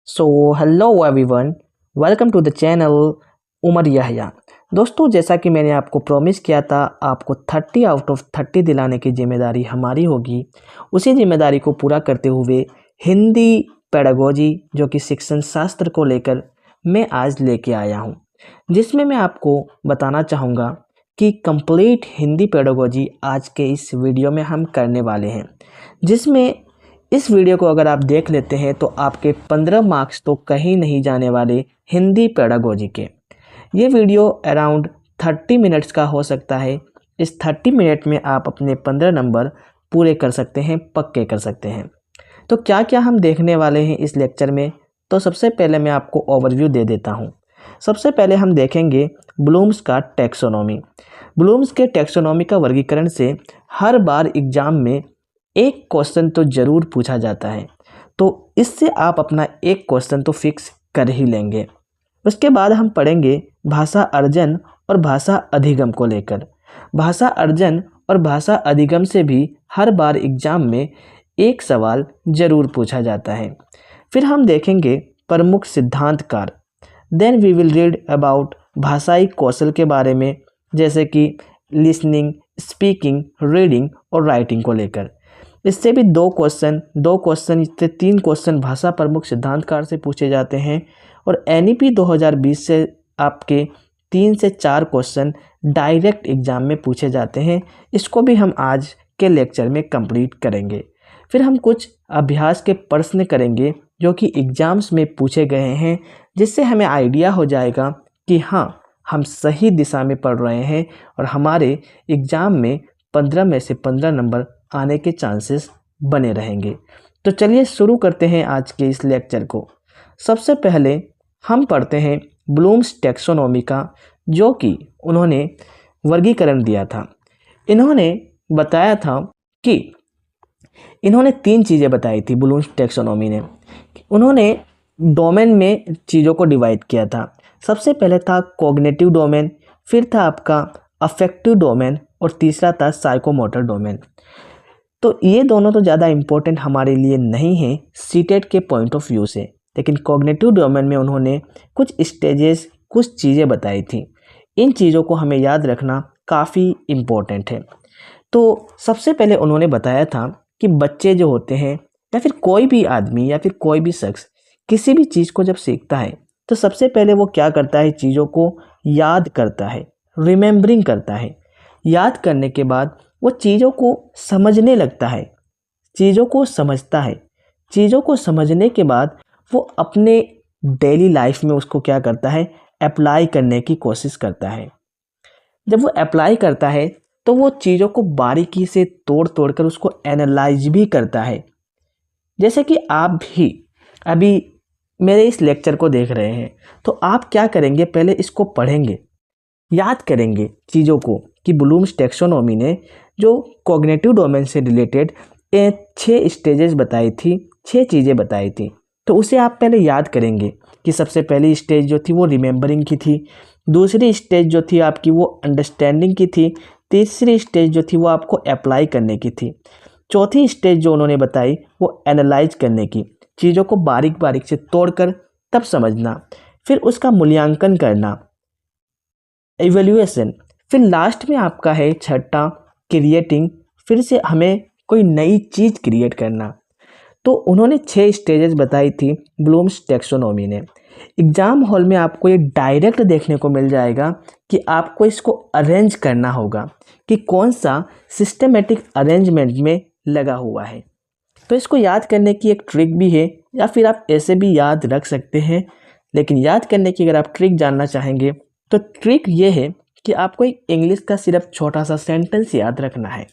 So hello everyone, welcome to the channel Umar Yahya. दोस्तों, जैसा कि मैंने आपको प्रॉमिस किया था, आपको 30 आउट ऑफ 30 दिलाने की जिम्मेदारी हमारी होगी। उसी जिम्मेदारी को पूरा करते हुए हिंदी पेडागोजी जो कि शिक्षण शास्त्र को लेकर मैं आज लेके आया हूँ, जिसमें मैं आपको बताना चाहूँगा कि कंप्लीट हिंदी पेडागोजी आज के इस वीडियो में हम करने वाले हैं। जिसमें इस वीडियो को अगर आप देख लेते हैं तो आपके 15 मार्क्स तो कहीं नहीं जाने वाले हिंदी पेडागोजी के। ये वीडियो अराउंड 30 मिनट्स का हो सकता है। इस 30 मिनट में आप अपने 15 नंबर पूरे कर सकते हैं, पक्के कर सकते हैं। तो क्या क्या हम देखने वाले हैं इस लेक्चर में, तो सबसे पहले मैं आपको ओवरव्यू दे देता हूँ। सबसे पहले हम देखेंगे ब्लूम्स का टैक्सोनॉमी। ब्लूम्स के टैक्सोनॉमी का वर्गीकरण से हर बार एग्जाम में एक क्वेश्चन तो ज़रूर पूछा जाता है, तो इससे आप अपना एक क्वेश्चन तो फिक्स कर ही लेंगे। उसके बाद हम पढ़ेंगे भाषा अर्जन और भाषा अधिगम को लेकर। भाषा अर्जन और भाषा अधिगम से भी हर बार एग्जाम में एक सवाल ज़रूर पूछा जाता है। फिर हम देखेंगे प्रमुख सिद्धांतकार। Then we will read about भाषाई कौशल के बारे में, जैसे कि लिसनिंग, स्पीकिंग, रीडिंग और राइटिंग को लेकर। इससे भी दो क्वेश्चन से 3 क्वेश्चन भाषा प्रमुख सिद्धांतकार से पूछे जाते हैं और एनईपी 2020 से आपके 3 से 4 क्वेश्चन डायरेक्ट एग्जाम में पूछे जाते हैं। इसको भी हम आज के लेक्चर में कंप्लीट करेंगे। फिर हम कुछ अभ्यास के प्रश्न करेंगे जो कि एग्जाम्स में पूछे गए हैं, जिससे हमें आइडिया हो जाएगा कि हाँ, हम सही दिशा में पढ़ रहे हैं और हमारे एग्ज़ाम में 15 में से 15 नंबर आने के चांसेस बने रहेंगे। तो चलिए शुरू करते हैं आज के इस लेक्चर को। सबसे पहले हम पढ़ते हैं ब्लूम्स टैक्सोनॉमी का, जो कि उन्होंने वर्गीकरण दिया था। इन्होंने बताया था कि इन्होंने 3 चीज़ें बताई थी ब्लूम्स टैक्सोनॉमी ने। उन्होंने डोमेन में चीज़ों को डिवाइड किया था। सबसे पहले था कॉग्निटिव डोमेन, फिर था आपका अफेक्टिव डोमेन और तीसरा था साइकोमोटर डोमेन। तो ये दोनों तो ज़्यादा इम्पोर्टेंट हमारे लिए नहीं है सीटेट के पॉइंट ऑफ व्यू से, लेकिन कॉग्निटिव डोमेन में उन्होंने कुछ स्टेजेस, कुछ चीज़ें बताई थी। इन चीज़ों को हमें याद रखना काफ़ी इम्पोर्टेंट है। तो सबसे पहले उन्होंने बताया था कि बच्चे जो होते हैं या फिर कोई भी आदमी या फिर कोई भी शख्स किसी भी चीज़ को जब सीखता है तो सबसे पहले वो क्या करता है, चीज़ों को याद करता है, रिमेम्बरिंग करता है। याद करने के बाद वो चीज़ों को समझने लगता है, चीज़ों को समझता है। चीज़ों को समझने के बाद वो अपने डेली लाइफ में उसको क्या करता है, अप्लाई करने की कोशिश करता है। जब वो अप्लाई करता है तो वो चीज़ों को बारीकी से तोड़ तोड़ कर उसको एनालाइज भी करता है। जैसे कि आप भी अभी मेरे इस लेक्चर को देख रहे हैं, तो आप क्या करेंगे, पहले इसको पढ़ेंगे, याद करेंगे चीज़ों को कि ब्लूम्स टैक्सोनॉमी ने जो कॉग्निटिव डोमेन से रिलेटेड 6 स्टेजेस बताई थी, 6 चीज़ें बताई थी। तो उसे आप पहले याद करेंगे कि सबसे पहली स्टेज जो थी वो रिमेम्बरिंग की थी, दूसरी स्टेज जो थी आपकी वो अंडरस्टैंडिंग की थी, तीसरी स्टेज जो थी वो आपको अप्लाई करने की थी, चौथी स्टेज जो उन्होंने बताई वो एनालाइज करने की, चीज़ों को बारीक बारीक से तोड़कर तब समझना, फिर उसका मूल्यांकन करना, इवैल्यूएशन। फिर लास्ट में आपका है छठा क्रिएटिंग, फिर से हमें कोई नई चीज़ क्रिएट करना। तो उन्होंने 6 स्टेजेस बताई थी ब्लूम्स टैक्सोनॉमी ने। एग्ज़ाम हॉल में आपको ये डायरेक्ट देखने को मिल जाएगा कि आपको इसको अरेंज करना होगा कि कौन सा सिस्टमेटिक अरेंजमेंट में लगा हुआ है। तो इसको याद करने की एक ट्रिक भी है, या फिर आप ऐसे भी याद रख सकते हैं। लेकिन याद करने की अगर आप ट्रिक जानना चाहेंगे तो ट्रिक ये है कि आपको एक इंग्लिश का सिर्फ छोटा सा सेंटेंस याद रखना है।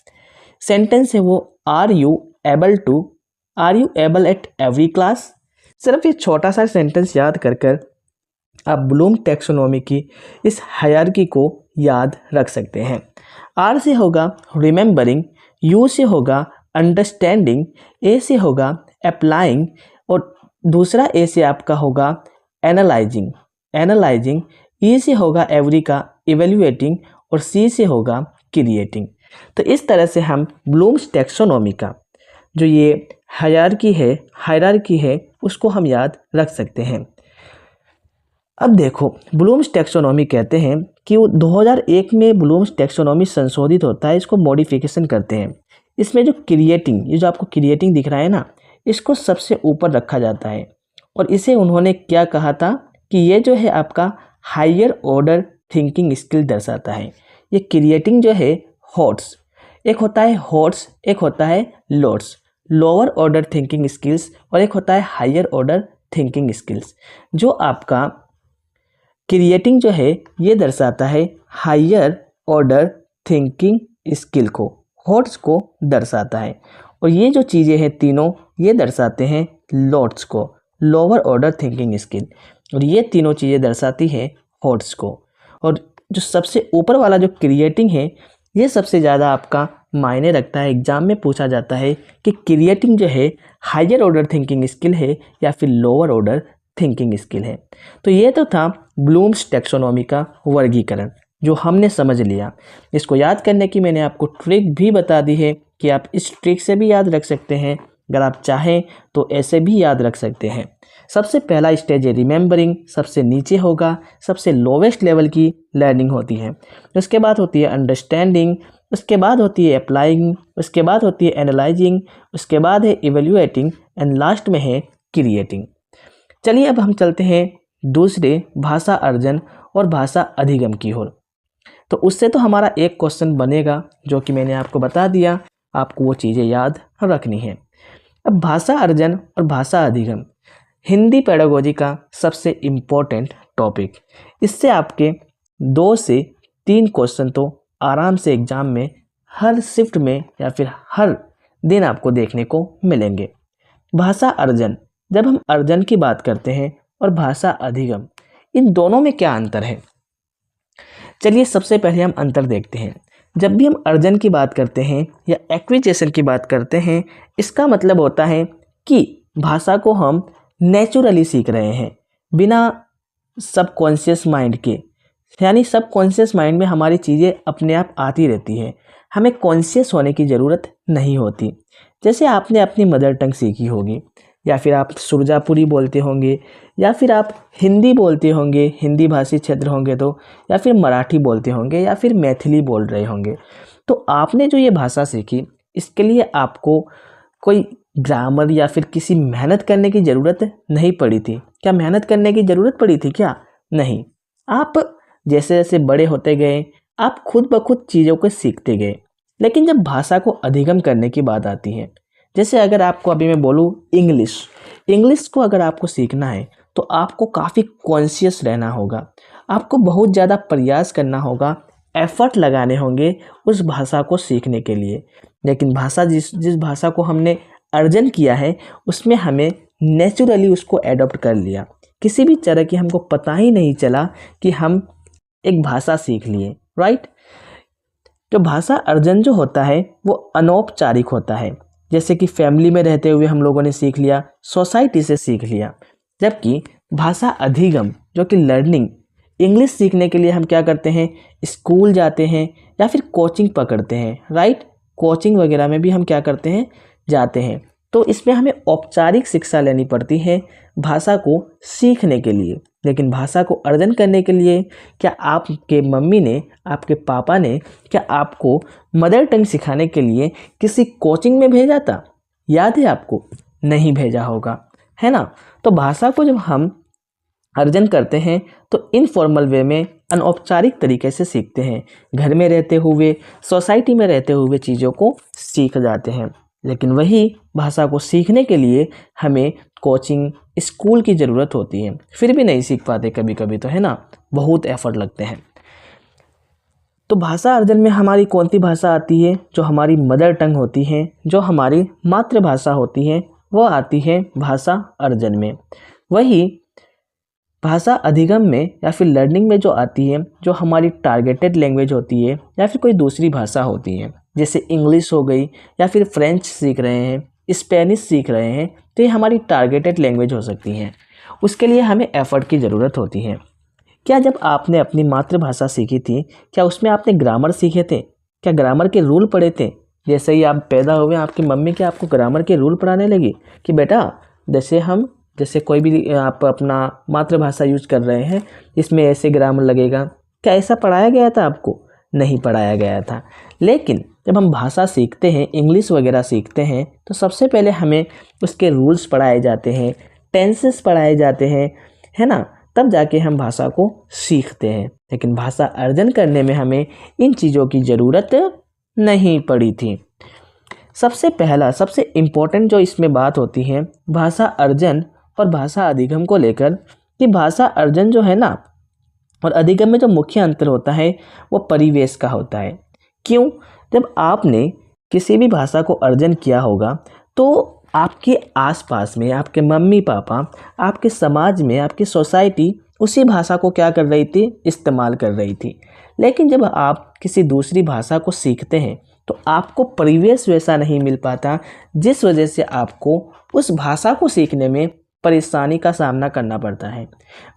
सेंटेंस है वो are you able at every class. सिर्फ ये छोटा सा सेंटेंस याद कर आप ब्लूम टैक्सोनॉमी की इस हायरार्की को याद रख सकते हैं। आर से होगा रिमेम्बरिंग, यू से होगा अंडरस्टैंडिंग, ए से होगा अप्लाइंग और दूसरा ए से आपका होगा एनालाइजिंग, ई से होगा एवरी का इवेल्युएटिंग और सी से होगा क्रिएटिंग। तो इस तरह से हम ब्लूम्स टैक्सोनॉमी का जो ये हायरार्की है उसको हम याद रख सकते हैं। अब देखो, ब्लूम्स टैक्सोनॉमी कहते हैं कि वो 2001 में ब्लूम्स टैक्सोनॉमी संशोधित होता है, इसको मॉडिफिकेशन करते हैं। इसमें जो क्रिएटिंग, ये जो आपको क्रिएटिंग दिख रहा है ना, इसको सबसे ऊपर रखा जाता है। और इसे उन्होंने क्या कहा था कि ये जो है आपका हायर ऑर्डर थिंकिंग स्किल दर्शाता है। ये क्रिएटिंग जो है हॉट्स, एक होता है हॉट्स, एक होता है loads, lower order thinking skills, और एक होता है हायर ऑर्डर थिंकिंग स्किल्स। जो आपका क्रिएटिंग जो है ये दर्शाता है हायर ऑर्डर थिंकिंग स्किल को, हॉट्स को दर्शाता है। और ये जो चीज़ें हैं तीनों, ये दर्शाते हैं लोड्स को, लोअर ऑर्डर थिंकिंग स्किल। और ये तीनों चीज़ें दर्शाती हैं हॉट्स को। और जो सबसे ऊपर वाला जो क्रिएटिंग है, ये सबसे ज़्यादा आपका मायने रखता है। एग्जाम में पूछा जाता है कि क्रिएटिंग जो है हायर ऑर्डर थिंकिंग स्किल है या फिर लोअर ऑर्डर थिंकिंग स्किल है। तो ये तो था ब्लूम्स टैक्सोनॉमी का वर्गीकरण जो हमने समझ लिया। इसको याद करने की मैंने आपको ट्रिक भी बता दी है कि आप इस ट्रिक से भी याद रख सकते हैं, अगर आप चाहें तो ऐसे भी याद रख सकते हैं। सबसे पहला स्टेज है रिमेंबरिंग, सबसे नीचे होगा, सबसे लोवेस्ट लेवल की लर्निंग होती है। उसके बाद होती है अंडरस्टैंडिंग, उसके बाद होती है अप्लाइंग, उसके बाद होती है एनालाइजिंग, उसके बाद है इवेल्युएटिंग, एंड लास्ट में है क्रिएटिंग। चलिए अब हम चलते हैं दूसरे भाषा अर्जन और भाषा अधिगम की ओर। तो उससे तो हमारा एक क्वेश्चन बनेगा जो कि मैंने आपको बता दिया, आपको वो चीज़ें याद रखनी है। अब भाषा अर्जन और भाषा अधिगम हिंदी पेडागोजी का सबसे इम्पोर्टेंट टॉपिक। इससे आपके 2 से 3 क्वेश्चन तो आराम से एग्जाम में हर शिफ्ट में या फिर हर दिन आपको देखने को मिलेंगे। भाषा अर्जन, जब हम अर्जन की बात करते हैं और भाषा अधिगम, इन दोनों में क्या अंतर है? चलिए सबसे पहले हम अंतर देखते हैं। जब भी हम अर्जन की बात करते हैं या एक्विजिशन की बात करते हैं, इसका मतलब होता है कि भाषा को हम नेचुरली सीख रहे हैं, बिना सबकॉन्शियस माइंड के। यानी सबकॉन्शियस माइंड में हमारी चीज़ें अपने आप आती रहती है, हमें कॉन्शियस होने की ज़रूरत नहीं होती। जैसे आपने अपनी मदर टंग सीखी होगी, या फिर आप सुरजापुरी बोलते होंगे, या फिर आप हिंदी बोलते होंगे, हिंदी भाषी क्षेत्र होंगे तो, या फिर मराठी बोलते होंगे, या फिर मैथिली बोल रहे होंगे। तो आपने जो ये भाषा सीखी, इसके लिए आपको कोई ग्रामर या फिर किसी मेहनत करने की ज़रूरत नहीं पड़ी थी। क्या मेहनत करने की ज़रूरत पड़ी थी क्या? नहीं। आप जैसे जैसे बड़े होते गए, आप खुद ब खुद चीज़ों को सीखते गए। लेकिन जब भाषा को अधिगम करने की बात आती है, जैसे अगर आपको अभी मैं बोलूँ इंग्लिश को अगर आपको सीखना है तो आपको काफ़ी कॉन्शियस रहना होगा, आपको बहुत ज़्यादा प्रयास करना होगा, एफर्ट लगाने होंगे उस भाषा को सीखने के लिए। लेकिन भाषा जिस भाषा को हमने अर्जन किया है, उसमें हमें नेचुरली उसको एडॉप्ट कर लिया। किसी भी तरह की हमको पता ही नहीं चला कि हम एक भाषा सीख लिए, राइट। जो भाषा अर्जन जो होता है वो अनौपचारिक होता है, जैसे कि फैमिली में रहते हुए हम लोगों ने सीख लिया, सोसाइटी से सीख लिया। जबकि भाषा अधिगम जो कि लर्निंग, इंग्लिश सीखने के लिए हम क्या करते हैं, स्कूल जाते हैं या फिर कोचिंग पकड़ते हैं, राइट। कोचिंग वगैरह में भी हम क्या करते हैं, जाते हैं। तो इसमें हमें औपचारिक शिक्षा लेनी पड़ती है भाषा को सीखने के लिए। लेकिन भाषा को अर्जन करने के लिए क्या आपके मम्मी ने, आपके पापा ने क्या आपको मदर टंग सिखाने के लिए किसी कोचिंग में भेजा था? याद है आपको? नहीं भेजा होगा, है ना। तो भाषा को जब हम अर्जन करते हैं तो इनफॉर्मल वे में, अनौपचारिक तरीके से सीखते हैं। घर में रहते हुए, सोसाइटी में रहते हुए चीज़ों को सीख जाते हैं। लेकिन वही भाषा को सीखने के लिए हमें कोचिंग, स्कूल की ज़रूरत होती है, फिर भी नहीं सीख पाते कभी कभी, तो है ना, बहुत एफर्ट लगते हैं। तो भाषा अर्जन में हमारी कौन सी भाषा आती है? जो हमारी मदर टंग होती है, जो हमारी मातृभाषा होती है, वो आती है भाषा अर्जन में। वही भाषा अधिगम में या फिर लर्निंग में जो आती है, जो हमारी टारगेटेड लैंग्वेज होती है या फिर कोई दूसरी भाषा होती है, जैसे इंग्लिश हो गई, या फिर फ्रेंच सीख रहे हैं, स्पेनिश सीख रहे हैं, तो ये हमारी टारगेटेड लैंग्वेज हो सकती हैं। उसके लिए हमें एफर्ट की ज़रूरत होती है। क्या जब आपने अपनी मातृभाषा सीखी थी, क्या उसमें आपने ग्रामर सीखे थे? क्या ग्रामर के रूल पढ़े थे? जैसे ही आप पैदा हुए, आपकी मम्मी क्या आपको ग्रामर के रूल पढ़ाने लगी कि बेटा जैसे हम जैसे कोई भी आप अपना मातृभाषा यूज कर रहे हैं, इसमें ऐसे ग्रामर लगेगा, क्या ऐसा पढ़ाया गया था आपको? नहीं पढ़ाया गया था। लेकिन जब हम भाषा सीखते हैं, इंग्लिश वगैरह सीखते हैं, तो सबसे पहले हमें उसके रूल्स पढ़ाए जाते हैं, टेंसेस पढ़ाए जाते हैं, है ना, तब जाके हम भाषा को सीखते हैं। लेकिन भाषा अर्जन करने में हमें इन चीज़ों की ज़रूरत नहीं पड़ी थी। सबसे पहला, सबसे इम्पोर्टेंट जो इसमें बात होती है भाषा अर्जन और भाषा अधिगम को लेकर, कि भाषा अर्जन जो है ना और अधिगम में जो मुख्य अंतर होता है वो परिवेश का होता है। क्यों? जब आपने किसी भी भाषा को अर्जन किया होगा तो आपके आसपास में आपके मम्मी पापा, आपके समाज में, आपकी सोसाइटी उसी भाषा को क्या कर रही थी? इस्तेमाल कर रही थी। लेकिन जब आप किसी दूसरी भाषा को सीखते हैं तो आपको परिवेश वैसा नहीं मिल पाता, जिस वजह से आपको उस भाषा को सीखने में परेशानी का सामना करना पड़ता है।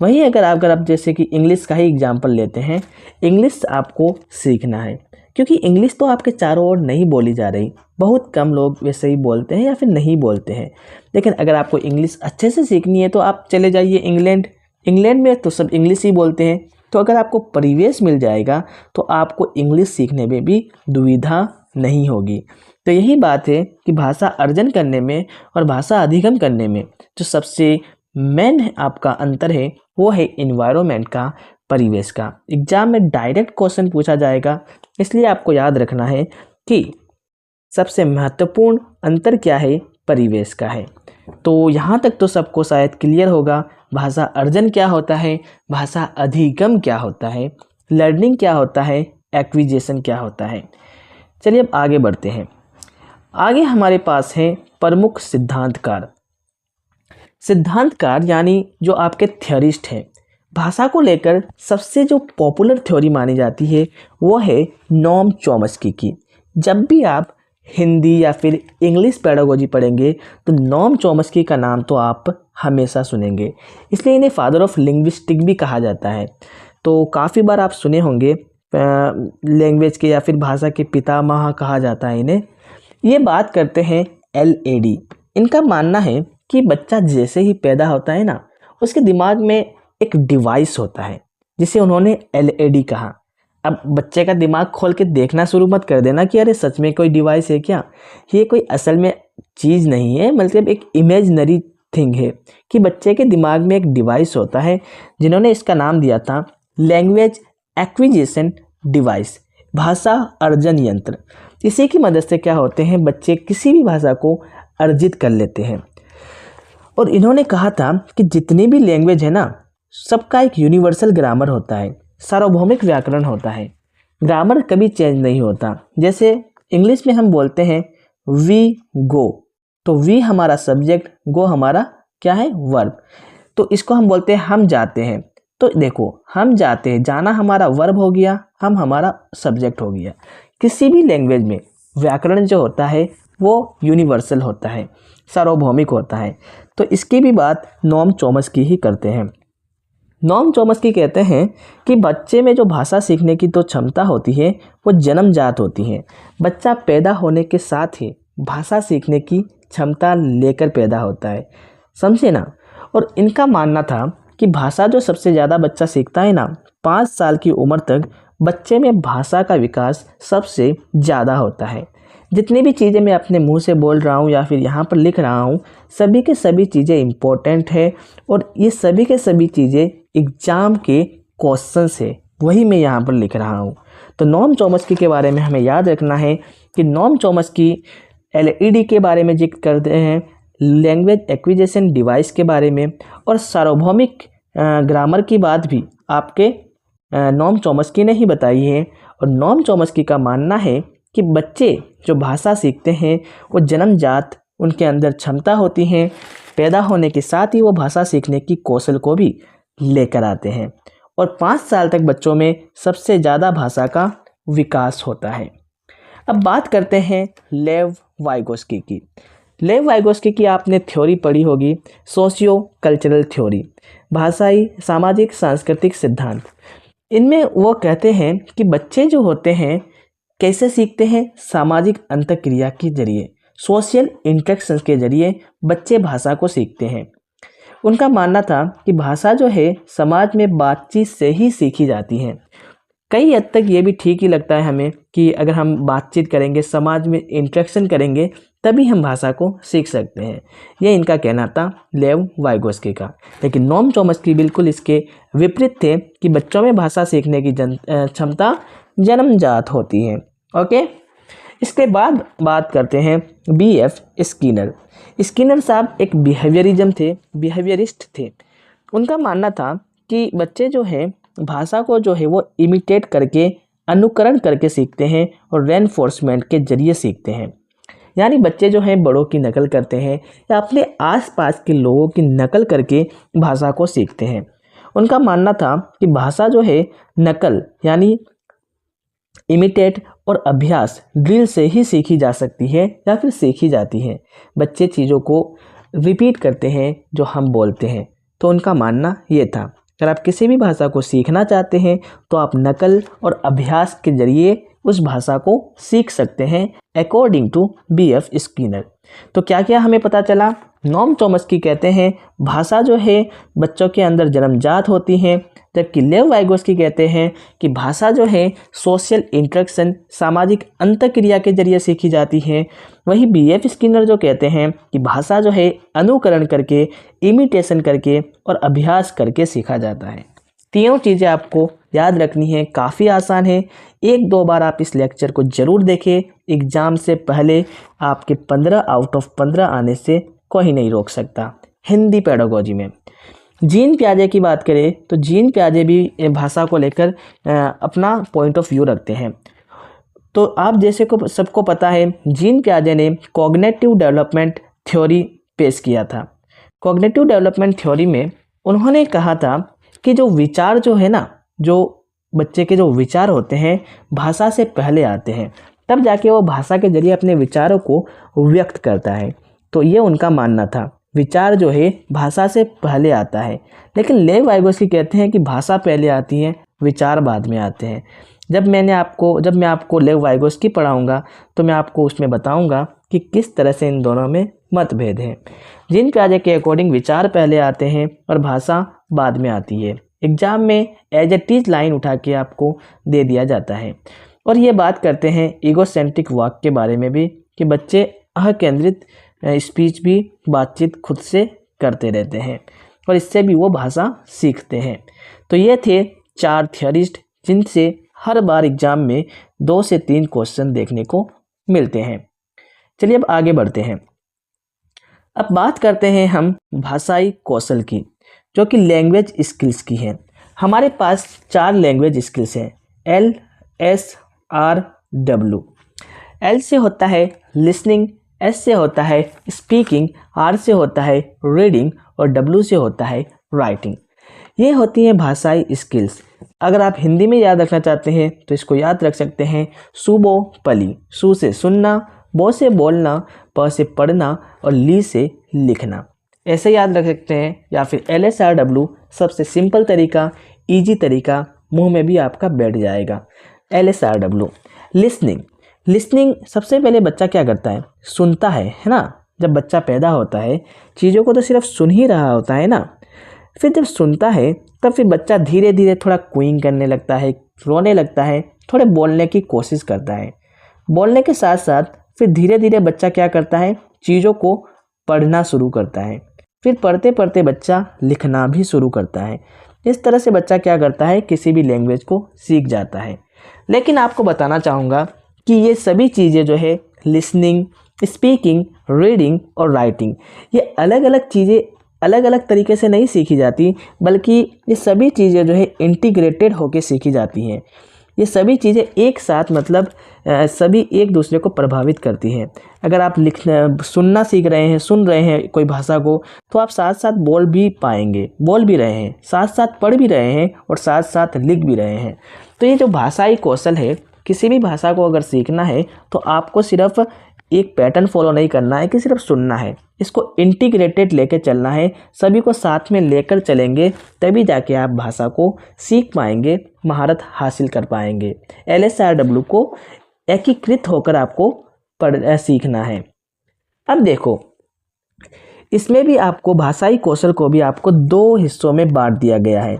वहीं अगर आप जैसे कि इंग्लिश का ही एग्जाम्पल लेते हैं, इंग्लिश आपको सीखना है, क्योंकि इंग्लिश तो आपके चारों ओर नहीं बोली जा रही, बहुत कम लोग वैसे ही बोलते हैं या फिर नहीं बोलते हैं। लेकिन अगर आपको इंग्लिश अच्छे से सीखनी है तो आप चले जाइए इंग्लैंड, इंग्लैंड में तो सब इंग्लिश ही बोलते हैं। तो अगर आपको परिवेश मिल जाएगा तो आपको इंग्लिश सीखने में भी दुविधा नहीं होगी। तो यही बात है कि भाषा अर्जन करने में और भाषा अधिगम करने में जो सबसे मेन आपका अंतर है वो है इन्वायरमेंट का, परिवेश का। एग्जाम में डायरेक्ट क्वेश्चन पूछा जाएगा, इसलिए आपको याद रखना है कि सबसे महत्वपूर्ण अंतर क्या है? परिवेश का है। तो यहाँ तक तो सबको शायद क्लियर होगा, भाषा अर्जन क्या होता है, भाषा अधिगम क्या होता है, लर्निंग क्या होता है, एक्विजिशन क्या होता है। चलिए अब आगे बढ़ते हैं। आगे हमारे पास है प्रमुख सिद्धांतकार। सिद्धांतकार यानी जो आपके थ्योरिस्ट हैं। भाषा को लेकर सबसे जो पॉपुलर थ्योरी मानी जाती है वो है नोम चॉम्स्की की। जब भी आप हिंदी या फिर इंग्लिश पेडागोजी पढ़ेंगे तो नोम चॉम्स्की का नाम तो आप हमेशा सुनेंगे, इसलिए इन्हें फादर ऑफ लिंग्विस्टिक भी कहा जाता है। तो काफ़ी बार आप सुने होंगे, लैंग्वेज के या फिर भाषा के पितामह कहा जाता है इन्हें। ये बात करते हैं LAD। इनका मानना है कि बच्चा जैसे ही पैदा होता है ना, उसके दिमाग में एक डिवाइस होता है जिसे उन्होंने LAD कहा। अब बच्चे का दिमाग खोल के देखना शुरू मत कर देना कि अरे सच में कोई डिवाइस है क्या। ये कोई असल में चीज़ नहीं है, मतलब एक इमेजनरी थिंग है कि बच्चे के दिमाग में एक डिवाइस होता है, जिन्होंने इसका नाम दिया था लैंग्वेज एक्विजिशन डिवाइस, भाषा अर्जन यंत्र। इसी की मदद से क्या होते हैं, बच्चे किसी भी भाषा को अर्जित कर लेते हैं। और इन्होंने कहा था कि जितनी भी लैंग्वेज है ना, सबका एक यूनिवर्सल ग्रामर होता है, सार्वभौमिक व्याकरण होता है। ग्रामर कभी चेंज नहीं होता। जैसे इंग्लिश में हम बोलते हैं वी गो, तो वी हमारा सब्जेक्ट, गो हमारा क्या है? वर्ब। तो इसको हम बोलते हैं हम जाते हैं। तो देखो, हम जाते हैं, जाना हमारा वर्ब हो गया, हम हमारा सब्जेक्ट हो गया। किसी भी लैंग्वेज में व्याकरण जो होता है वो यूनिवर्सल होता है, सार्वभौमिक होता है। तो इसकी भी बात नोम चॉम्स्की ही करते हैं। नोम चॉम्स्की कहते हैं कि बच्चे में जो भाषा सीखने की तो क्षमता होती है वो जन्मजात होती है। बच्चा पैदा होने के साथ ही भाषा सीखने की क्षमता लेकर पैदा होता है, समझे ना। और इनका मानना था कि भाषा जो सबसे ज़्यादा बच्चा सीखता है ना, 5 साल की उम्र तक बच्चे में भाषा का विकास सबसे ज़्यादा होता है। जितनी भी चीज़ें मैं अपने मुंह से बोल रहा हूँ या फिर यहाँ पर लिख रहा हूँ, सभी के सभी चीज़ें इम्पोर्टेंट है और ये सभी के सभी चीज़ें एग्ज़ाम के क्वेश्चन से, वही मैं यहाँ पर लिख रहा हूँ। तो नोम चॉम्स्की के बारे में हमें याद रखना है कि नोम चॉम्स्की LAD के बारे में जिक्र करते हैं, लैंग्वेज एक्विजिशन डिवाइस के बारे में, और सार्वभौमिक ग्रामर की बात भी आपके नोम चॉम्स्की ने ही बताई है। और नोम चॉम्स्की का मानना है कि बच्चे जो भाषा सीखते हैं वो जन्मजात उनके अंदर क्षमता होती हैं, पैदा होने के साथ ही वो भाषा सीखने की कौशल को भी लेकर आते हैं। और 5 साल तक बच्चों में सबसे ज़्यादा भाषा का विकास होता है। अब बात करते हैं लेव वाइगोस्की की। लेव वाइगोस्की की आपने थ्योरी पढ़ी होगी, सोशियो कल्चरल थ्योरी, भाषाई सामाजिक सांस्कृतिक सिद्धांत। इनमें वो कहते हैं कि बच्चे जो होते हैं कैसे सीखते हैं? सामाजिक अंतःक्रिया के जरिए, सोशल इंटरेक्शंस के जरिए बच्चे भाषा को सीखते हैं। उनका मानना था कि भाषा जो है समाज में बातचीत से ही सीखी जाती है। कई हद तक ये भी ठीक ही लगता है हमें कि अगर हम बातचीत करेंगे, समाज में इंटरेक्शन करेंगे, तभी हम भाषा को सीख सकते हैं। ये इनका कहना था लेव वाइगोस्की का। लेकिन नोम चॉम्स्की बिल्कुल इसके विपरीत थे कि बच्चों में भाषा सीखने की क्षमता जन्मजात होती है। ओके, इसके बाद बात करते हैं B.F. स्किनर। स्किनर साहब एक बिहेवियरिस्ट थे। उनका मानना था कि बच्चे जो हैं भाषा को जो है वो इमिटेट करके, अनुकरण करके सीखते हैं और रेनफोर्समेंट के जरिए सीखते हैं। यानी बच्चे जो हैं बड़ों की नकल करते हैं या अपने आसपास के लोगों की नकल करके भाषा को सीखते हैं। उनका मानना था कि भाषा जो है नकल यानी इमिटेट और अभ्यास ड्रिल से ही सीखी जा सकती है या फिर सीखी जाती है। बच्चे चीज़ों को रिपीट करते हैं जो हम बोलते हैं। तो उनका मानना ये था अगर आप किसी भी भाषा को सीखना चाहते हैं तो आप नकल और अभ्यास के जरिए उस भाषा को सीख सकते हैं, अकॉर्डिंग टू B.F. स्किनर। तो क्या क्या हमें पता चला? नोम चॉम्स्की कहते हैं भाषा जो है बच्चों के अंदर जन्मजात होती है, जबकि लेव वाइगोस्की कहते हैं कि भाषा जो है सोशल इंटरेक्शन, सामाजिक अंतःक्रिया के जरिए सीखी जाती है। वहीं B.F. स्किनर जो कहते हैं कि भाषा जो है अनुकरण करके, इमिटेशन करके और अभ्यास करके सीखा जाता है। तीनों चीज़ें आपको याद रखनी है, काफ़ी आसान है। एक दो बार आप इस लेक्चर को ज़रूर देखें। एग्ज़ाम से पहले आपके 15 आउट ऑफ 15 आने से कोई नहीं रोक सकता। हिंदी पेडागोजी में जीन पियाजे की बात करें तो जीन पियाजे भी भाषा को लेकर अपना पॉइंट ऑफ व्यू रखते हैं। तो आप जैसे को सबको पता है जीन पियाजे ने कॉग्निटिव डेवलपमेंट थ्योरी पेश किया था। कॉग्निटिव डेवलपमेंट थ्योरी में उन्होंने कहा था कि जो विचार जो है ना, जो बच्चे के जो विचार होते हैं भाषा से पहले आते हैं, तब जाके वो भाषा के जरिए अपने विचारों को व्यक्त करता है। तो ये उनका मानना था, विचार जो है भाषा से पहले आता है। लेकिन लेव वाइगोस्की कहते हैं कि भाषा पहले आती है, विचार बाद में आते हैं। जब मैं आपको लेव वाइगोस्की पढ़ाऊँगा तो मैं आपको उसमें बताऊँगा कि किस तरह से इन दोनों में मतभेद है। जीन पियाजे के अकॉर्डिंग विचार पहले आते हैं और भाषा बाद में आती है। एग्जाम में एज ए टीज लाइन उठा के आपको दे दिया जाता है। और ये बात करते हैं ईगोसेंट्रिक वाक के बारे में भी कि बच्चे अकेंद्रित स्पीच भी बातचीत खुद से करते रहते हैं और इससे भी वो भाषा सीखते हैं। तो ये थे 4 थियरिस्ट जिनसे हर बार एग्जाम में 2 से 3 क्वेश्चन देखने को मिलते हैं। चलिए अब आगे बढ़ते हैं। अब बात करते हैं हम भाषाई कौशल की, जो कि लैंग्वेज स्किल्स की है। हमारे पास 4 लैंग्वेज स्किल्स हैं, L, S, R, W। L से होता है लिसनिंग, S से होता है स्पीकिंग, R से होता है रीडिंग और W से होता है राइटिंग। ये होती हैं भाषाई स्किल्स। अगर आप हिंदी में याद रखना चाहते हैं तो इसको याद रख सकते हैं सुबो पली। सु से सुनना, बो से बोलना, प से पढ़ना और ली से लिखना, ऐसे याद रख सकते हैं। या फिर LSRW सबसे सिंपल तरीका, इजी तरीका, मुंह में भी आपका बैठ जाएगा। LSRW लिसनिंग सबसे पहले बच्चा क्या करता है, सुनता है ना। जब बच्चा पैदा होता है चीज़ों को तो सिर्फ सुन ही रहा होता है ना। फिर जब सुनता है तब फिर बच्चा धीरे धीरे थोड़ा क्यूइंग करने लगता है, रोने लगता है, थोड़े बोलने की कोशिश करता है। बोलने के साथ साथ फिर धीरे धीरे बच्चा क्या करता है, चीज़ों को पढ़ना शुरू करता है। फिर पढ़ते पढ़ते बच्चा लिखना भी शुरू करता है। इस तरह से बच्चा क्या करता है, किसी भी लैंग्वेज को सीख जाता है। लेकिन आपको बताना चाहूँगा कि ये सभी चीज़ें जो है लिसनिंग, स्पीकिंग, रीडिंग और राइटिंग, ये अलग अलग चीज़ें अलग अलग तरीके से नहीं सीखी जाती, बल्कि ये सभी चीज़ें जो है इंटीग्रेटेड होकर सीखी जाती हैं। ये सभी चीज़ें एक साथ मतलब सभी एक दूसरे को प्रभावित करती हैं। अगर आप सुनना सीख रहे हैं, सुन रहे हैं कोई भाषा को, तो आप साथ साथ बोल भी पाएंगे, बोल भी रहे हैं, साथ साथ पढ़ भी रहे हैं और साथ साथ लिख भी रहे हैं। तो ये जो भाषाई कौशल है, किसी भी भाषा को अगर सीखना है तो आपको सिर्फ एक पैटर्न फॉलो नहीं करना है कि सिर्फ सुनना है, इसको इंटीग्रेटेड लेकर चलना है। सभी को साथ में लेकर चलेंगे तभी जाके आप भाषा को सीख पाएंगे, महारत हासिल कर पाएंगे। LSRW को एकीकृत होकर आपको सीखना है। अब देखो, इसमें भी आपको भाषाई कौशल को भी आपको दो हिस्सों में बांट दिया गया है।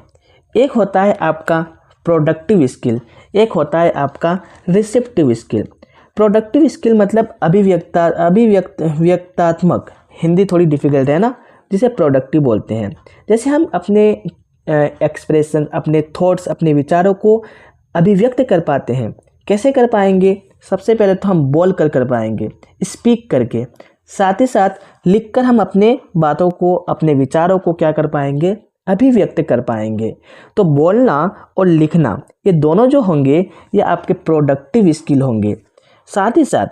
एक होता है आपका प्रोडक्टिव स्किल, एक होता है आपका रिसेप्टिव स्किल। प्रोडक्टिव स्किल मतलब अभिव्यक्तात्मक, हिंदी थोड़ी डिफिकल्ट है ना, जिसे प्रोडक्टिव बोलते हैं। जैसे हम अपने एक्सप्रेशन, अपने थॉट्स, अपने विचारों को अभिव्यक्त कर पाते हैं। कैसे कर पाएंगे? सबसे पहले तो हम बोल कर पाएंगे, स्पीक करके। साथ ही साथ लिखकर हम अपने बातों को, अपने विचारों को क्या कर पाएंगे? अभिव्यक्त कर पाएंगे। तो बोलना और लिखना ये दोनों जो होंगे ये आपके प्रोडक्टिव स्किल होंगे। साथ ही साथ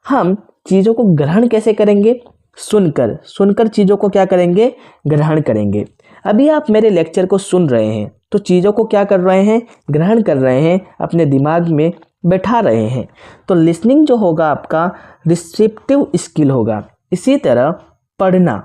हम चीज़ों को ग्रहण कैसे करेंगे? सुनकर चीज़ों को क्या करेंगे? ग्रहण करेंगे। अभी आप मेरे लेक्चर को सुन रहे हैं तो चीज़ों को क्या कर रहे हैं? ग्रहण कर रहे हैं, अपने दिमाग में बैठा रहे हैं। तो लिसनिंग जो होगा आपका रिसेप्टिव स्किल होगा। इसी तरह पढ़ना,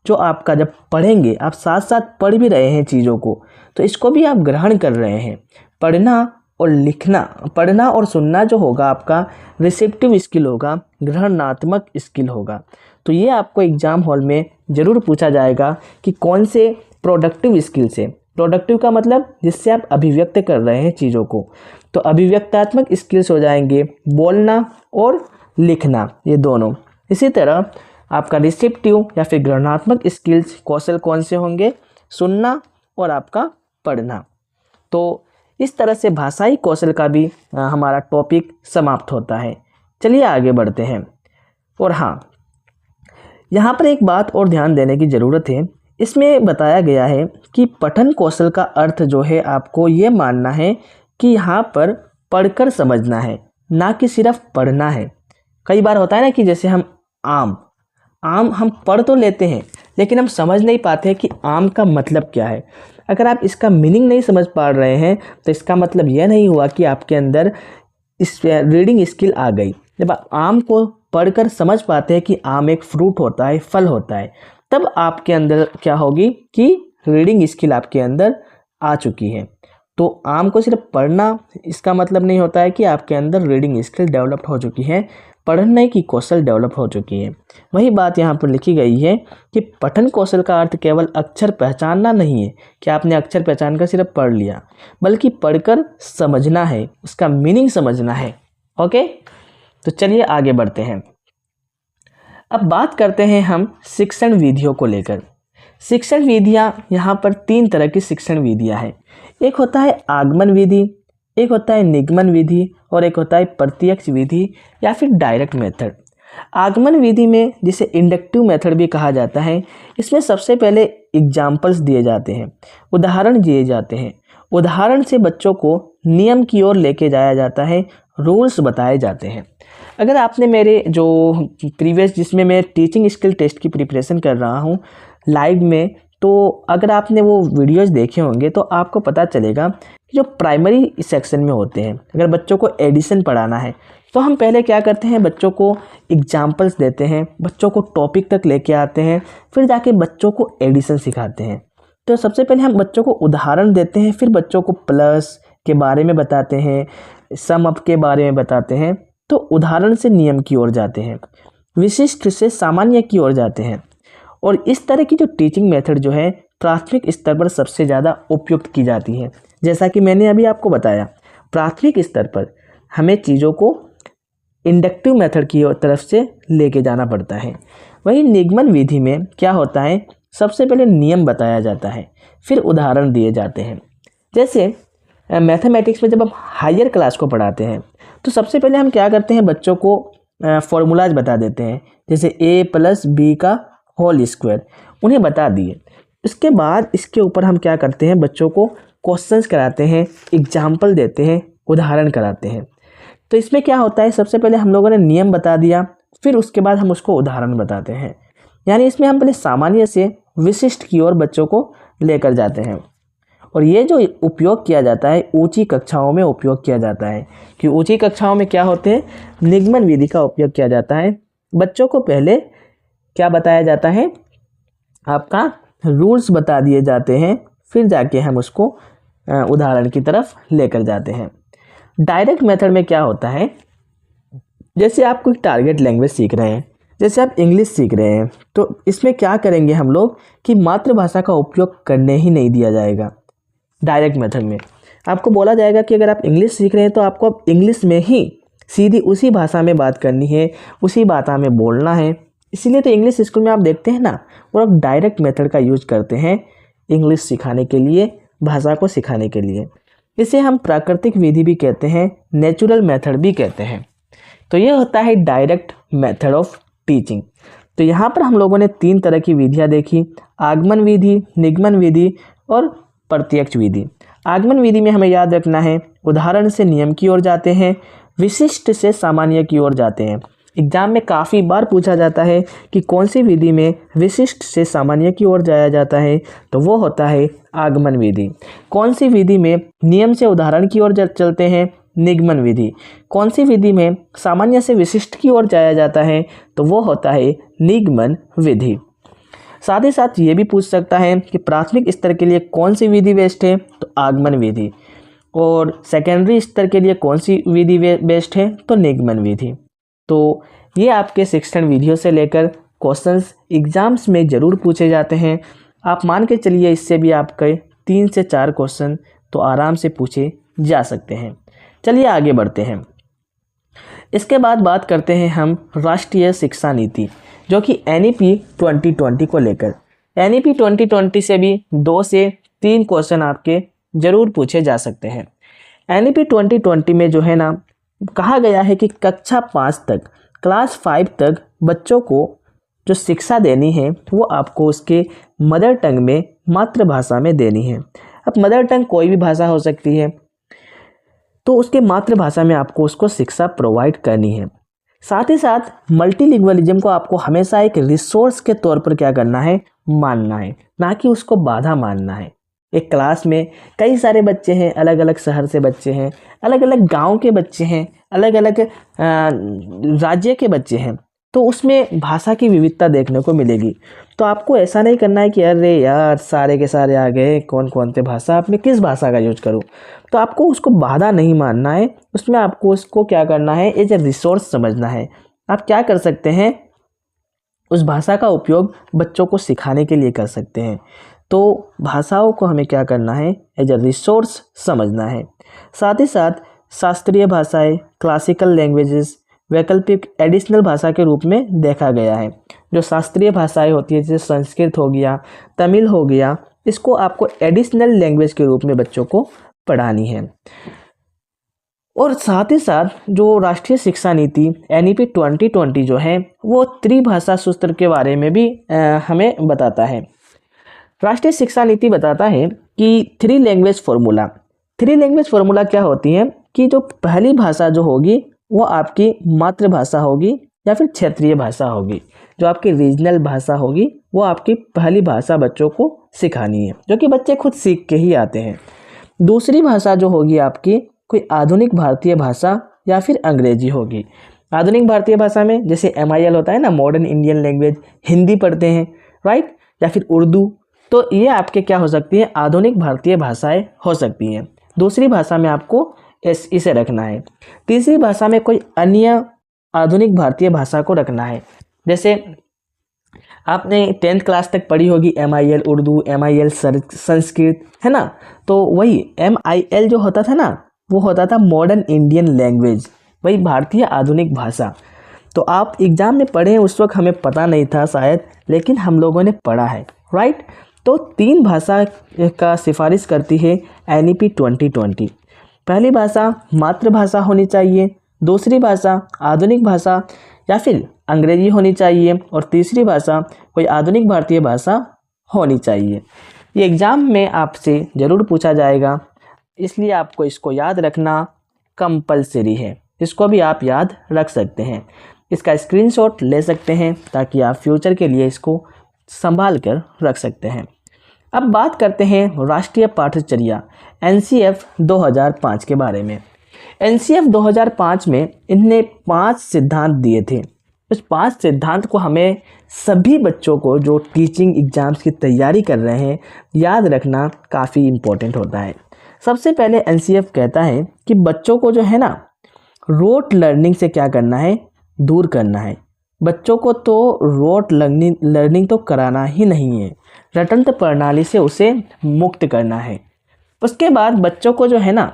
जो आपका जब पढ़ेंगे, आप साथ साथ पढ़ भी रहे हैं चीज़ों को, तो इसको भी आप ग्रहण कर रहे हैं। पढ़ना और लिखना, पढ़ना और सुनना जो होगा आपका रिसेप्टिव स्किल होगा, ग्रहणात्मक स्किल होगा। तो ये आपको एग्ज़ाम हॉल में ज़रूर पूछा जाएगा कि कौन से प्रोडक्टिव स्किल से। प्रोडक्टिव का मतलब जिससे आप अभिव्यक्त कर रहे हैं चीज़ों को, तो अभिव्यक्तात्मक स्किल्स हो जाएंगे बोलना और लिखना, ये दोनों। इसी तरह आपका रिसेप्टिव या फिर ग्रहणात्मक स्किल्स कौशल कौन से होंगे? सुनना और आपका पढ़ना। तो इस तरह से भाषाई कौशल का भी हमारा टॉपिक समाप्त होता है। चलिए आगे बढ़ते हैं। और हाँ, यहाँ पर एक बात और ध्यान देने की ज़रूरत है। इसमें बताया गया है कि पठन कौशल का अर्थ जो है आपको ये मानना है कि यहाँ पर पढ़कर समझना है, ना कि सिर्फ पढ़ना है। कई बार होता है ना कि जैसे हम आम हम पढ़ तो लेते हैं लेकिन हम समझ नहीं पाते कि आम का मतलब क्या है। अगर आप इसका मीनिंग नहीं समझ पा रहे हैं तो इसका मतलब यह नहीं हुआ कि आपके अंदर इस रीडिंग स्किल आ गई। जब आप आम को पढ़कर समझ पाते हैं कि आम एक फ्रूट होता है, फल होता है, तब आपके अंदर क्या होगी कि रीडिंग स्किल आपके अंदर आ चुकी है। तो आम को सिर्फ पढ़ना इसका मतलब नहीं होता है कि आपके अंदर रीडिंग स्किल डेवलप हो चुकी है, पढ़ने की कौशल डेवलप हो चुकी है। वही बात यहाँ पर लिखी गई है कि पठन कौशल का अर्थ केवल अक्षर पहचानना नहीं है कि आपने अक्षर पहचान कर सिर्फ पढ़ लिया, बल्कि पढ़कर समझना है, उसका मीनिंग समझना है। ओके, तो चलिए आगे बढ़ते हैं। अब बात करते हैं हम शिक्षण विधियों को लेकर। शिक्षण विधियाँ, यहाँ पर 3 तरह की शिक्षण विधियाँ हैं। एक होता है आगमन विधि, एक होता है निगमन विधि और एक होता है प्रत्यक्ष विधि या फिर डायरेक्ट मेथड। आगमन विधि में, जिसे इंडक्टिव मेथड भी कहा जाता है, इसमें सबसे पहले एग्जाम्पल्स दिए जाते हैं, उदाहरण दिए जाते हैं। उदाहरण से बच्चों को नियम की ओर लेके जाया जाता है, रूल्स बताए जाते हैं। अगर आपने मेरे जो प्रीवियस, जिसमें मैं टीचिंग स्किल टेस्ट की प्रिपरेशन कर रहा हूँ लाइव में, तो अगर आपने वो वीडियोस देखे होंगे तो आपको पता चलेगा कि जो प्राइमरी सेक्शन में होते हैं, अगर बच्चों को एडिशन पढ़ाना है तो हम पहले क्या करते हैं, बच्चों को एग्जाम्पल्स देते हैं, बच्चों को टॉपिक तक लेके आते हैं, फिर जाके बच्चों को एडिशन सिखाते हैं। तो सबसे पहले हम बच्चों को उदाहरण देते हैं, फिर बच्चों को प्लस के बारे में बताते हैं, सम अप के बारे में बताते हैं। तो उदाहरण से नियम की ओर जाते हैं, विशिष्ट से सामान्य की ओर जाते हैं। और इस तरह की जो टीचिंग मेथड जो है प्राथमिक स्तर पर सबसे ज़्यादा उपयुक्त की जाती है। जैसा कि मैंने अभी आपको बताया, प्राथमिक स्तर पर हमें चीज़ों को इंडक्टिव मेथड की तरफ से लेके जाना पड़ता है। वहीं निगमन विधि में क्या होता है, सबसे पहले नियम बताया जाता है, फिर उदाहरण दिए जाते हैं। जैसे मैथमेटिक्स में जब हम हायर क्लास को पढ़ाते हैं तो सबसे पहले हम क्या करते हैं, बच्चों को फॉर्मूलाज बता देते हैं, जैसे a+b का होल स्क्वायर उन्हें बता दिए। इसके बाद इसके ऊपर हम क्या करते हैं, बच्चों को क्वेश्चंस कराते हैं, एग्जाम्पल देते हैं, उदाहरण कराते हैं। तो इसमें क्या होता है, सबसे पहले हम लोगों ने नियम बता दिया, फिर उसके बाद हम उसको उदाहरण बताते हैं। यानी इसमें हम पहले सामान्य से विशिष्ट की ओर बच्चों को लेकर जाते हैं। और ये जो उपयोग किया जाता है ऊंची कक्षाओं में उपयोग किया जाता है, कि ऊंची कक्षाओं में क्या होते हैं, निगमन विधि का उपयोग किया जाता है। बच्चों को पहले क्या बताया जाता है, आपका रूल्स बता दिए जाते हैं, फिर जाके हम उसको उदाहरण की तरफ लेकर जाते हैं। डायरेक्ट मेथड में क्या होता है, जैसे आप कोई टारगेट लैंग्वेज सीख रहे हैं, जैसे आप इंग्लिश सीख रहे हैं तो इसमें क्या करेंगे हम लोग कि मातृभाषा का उपयोग करने ही नहीं दिया जाएगा। डायरेक्ट मेथड में आपको बोला जाएगा कि अगर आप इंग्लिश सीख रहे हैं तो आपको अब इंग्लिश में ही सीधी उसी भाषा में बात करनी है, उसी भाषा में बोलना है। इसीलिए तो इंग्लिश स्कूल में आप देखते हैं ना, वो लोग डायरेक्ट मेथड का यूज करते हैं इंग्लिश सिखाने के लिए, भाषा को सिखाने के लिए। इसे हम प्राकृतिक विधि भी कहते हैं, नेचुरल मेथड भी कहते हैं। तो ये होता है डायरेक्ट मेथड ऑफ टीचिंग। तो यहाँ पर हम लोगों ने 3 तरह की विधियाँ देखी, आगमन विधि, निगमन विधि और प्रत्यक्ष विधि। आगमन विधि में हमें याद रखना है, उदाहरण से नियम की ओर जाते हैं, विशिष्ट से सामान्य की ओर जाते हैं। एग्जाम में काफ़ी बार पूछा जाता है कि कौन सी विधि में विशिष्ट से सामान्य की ओर जाया जाता है, तो वो होता है आगमन विधि। कौन सी विधि में नियम से उदाहरण की ओर चलते हैं, निगमन विधि। कौन सी विधि में सामान्य से विशिष्ट की ओर जाया जाता है, तो वो होता है निगमन विधि। साथ ही साथ ये भी पूछ सकता है कि प्राथमिक स्तर के लिए कौन सी विधि बेस्ट है, तो आगमन विधि, और सेकेंडरी स्तर के लिए कौन सी विधि बेस्ट है, तो निगमन विधि। तो ये आपके शिक्षण वीडियो से लेकर क्वेश्चंस एग्जाम्स में ज़रूर पूछे जाते हैं। आप मान के चलिए इससे भी आपके 3 से 4 क्वेश्चन तो आराम से पूछे जा सकते हैं। चलिए आगे बढ़ते हैं। इसके बाद बात करते हैं हम राष्ट्रीय शिक्षा नीति, जो कि NEP 2020 को लेकर। NEP 2020 से भी 2 से 3 क्वेश्चन आपके ज़रूर पूछे जा सकते हैं। NEP 2020 में जो है ना, कहा गया है कि कक्षा 5 तक, क्लास 5 तक बच्चों को जो शिक्षा देनी है वो आपको उसके मदर टंग में, मातृभाषा में देनी है। अब मदर टंग कोई भी भाषा हो सकती है, तो उसके मातृभाषा में आपको उसको शिक्षा प्रोवाइड करनी है। साथ ही साथ मल्टीलिंगुअलिज्म को आपको हमेशा एक रिसोर्स के तौर पर क्या करना है, मानना है, ना कि उसको बाधा मानना है। एक क्लास में कई सारे बच्चे हैं, अलग अलग शहर से बच्चे हैं, अलग अलग गांव के बच्चे हैं, अलग अलग राज्य के बच्चे हैं, तो उसमें भाषा की विविधता देखने को मिलेगी। तो आपको ऐसा नहीं करना है कि अरे यार सारे के सारे आ गए, कौन कौन से भाषा, आप में किस भाषा का यूज करूँ। तो आपको उसको बाधा नहीं मानना है, उसमें आपको उसको क्या करना है, एज ए रिसोर्स समझना है। आप क्या कर सकते हैं, उस भाषा का उपयोग बच्चों को सिखाने के लिए कर सकते हैं। तो भाषाओं को हमें क्या करना है, एज ए रिसोर्स समझना है। साथ ही साथ शास्त्रीय भाषाएं, क्लासिकल लैंग्वेजेस वैकल्पिक एडिशनल भाषा के रूप में देखा गया है। जो शास्त्रीय भाषाएं होती है, जैसे संस्कृत हो गया, तमिल हो गया, इसको आपको एडिशनल लैंग्वेज के रूप में बच्चों को पढ़ानी है। और साथ ही साथ जो राष्ट्रीय शिक्षा नीति NEP 2020 जो है वो त्रिभाषा सूत्र के बारे में भी हमें बताता है। राष्ट्रीय शिक्षा नीति बताता है कि 3 लैंग्वेज फार्मूला। 3 लैंग्वेज फार्मूला क्या होती है कि जो पहली भाषा जो होगी वो आपकी मातृभाषा होगी या फिर क्षेत्रीय भाषा होगी। जो आपकी रीजनल भाषा होगी वो आपकी पहली भाषा बच्चों को सिखानी है, जो कि बच्चे खुद सीख के ही आते हैं। दूसरी भाषा जो होगी आपकी कोई आधुनिक भारतीय भाषा या फिर अंग्रेजी होगी। आधुनिक भारतीय भाषा में जैसे MIL होता है ना, मॉडर्न इंडियन लैंग्वेज, हिंदी पढ़ते हैं, राइट, या फिर उर्दू। तो ये आपके क्या हो सकती है, आधुनिक भारतीय भाषाएं हो सकती हैं। दूसरी भाषा में आपको इसे रखना है। तीसरी भाषा में कोई अन्य आधुनिक भारतीय भाषा को रखना है। जैसे आपने 10th क्लास तक पढ़ी होगी MIL उर्दू, MIL संस्कृत, है ना। तो वही MIL जो होता था ना, वो होता था मॉडर्न इंडियन लैंग्वेज, वही भारतीय आधुनिक भाषा। तो आप एग्ज़ाम में पढ़े, उस वक्त हमें पता नहीं था शायद, लेकिन हम लोगों ने पढ़ा है, राइट। तो 3 भाषा का सिफारिश करती है NEP 2020। पहली भाषा मातृभाषा होनी चाहिए, दूसरी भाषा आधुनिक भाषा या फिर अंग्रेजी होनी चाहिए, और तीसरी भाषा कोई आधुनिक भारतीय भाषा होनी चाहिए। ये एग्ज़ाम में आपसे ज़रूर पूछा जाएगा, इसलिए आपको इसको याद रखना कंपलसरी है। इसको भी आप याद रख सकते हैं, इसका स्क्रीनशॉट ले सकते हैं ताकि आप फ्यूचर के लिए इसको संभाल कर रख सकते हैं। अब बात करते हैं राष्ट्रीय पाठ्यचर्या NCF 2005 के बारे में। NCF 2005 में इनने 5 सिद्धांत दिए थे। उस 5 सिद्धांत को हमें सभी बच्चों को जो टीचिंग एग्ज़ाम्स की तैयारी कर रहे हैं याद रखना काफ़ी इम्पोर्टेंट होता है। सबसे पहले NCF कहता है कि बच्चों को जो है ना, रोट लर्निंग से क्या करना है, दूर करना है। बच्चों को तो रोट लर्निंग तो कराना ही नहीं है, रटंत प्रणाली से उसे मुक्त करना है। उसके बाद बच्चों को जो है ना,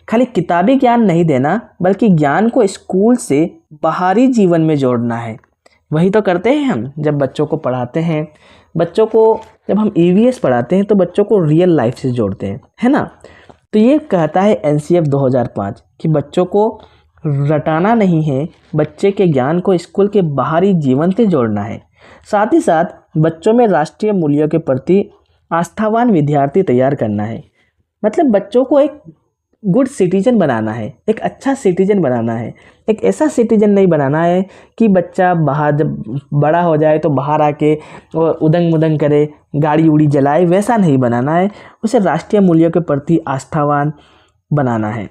खाली किताबी ज्ञान नहीं देना, बल्कि ज्ञान को स्कूल से बाहरी जीवन में जोड़ना है। वही तो करते हैं हम जब बच्चों को पढ़ाते हैं। बच्चों को जब हम ईवीएस पढ़ाते हैं तो बच्चों को रियल लाइफ से जोड़ते हैं, है ना। तो ये कहता है एनसीएफ 2005 कि बच्चों को रटाना नहीं है, बच्चे के ज्ञान को स्कूल के बाहरी जीवन से जोड़ना है। साथ ही साथ बच्चों में राष्ट्रीय मूल्यों के प्रति आस्थावान विद्यार्थी तैयार करना है। मतलब बच्चों को एक गुड सिटीजन बनाना है, एक अच्छा सिटीजन बनाना है। एक ऐसा सिटीजन नहीं बनाना है कि बच्चा बाहर जब बड़ा हो जाए तो बाहर आके उदंग मुदंग करे, गाड़ी उड़ी जलाए, वैसा नहीं बनाना है। उसे राष्ट्रीय मूल्यों के प्रति आस्थावान बनाना है।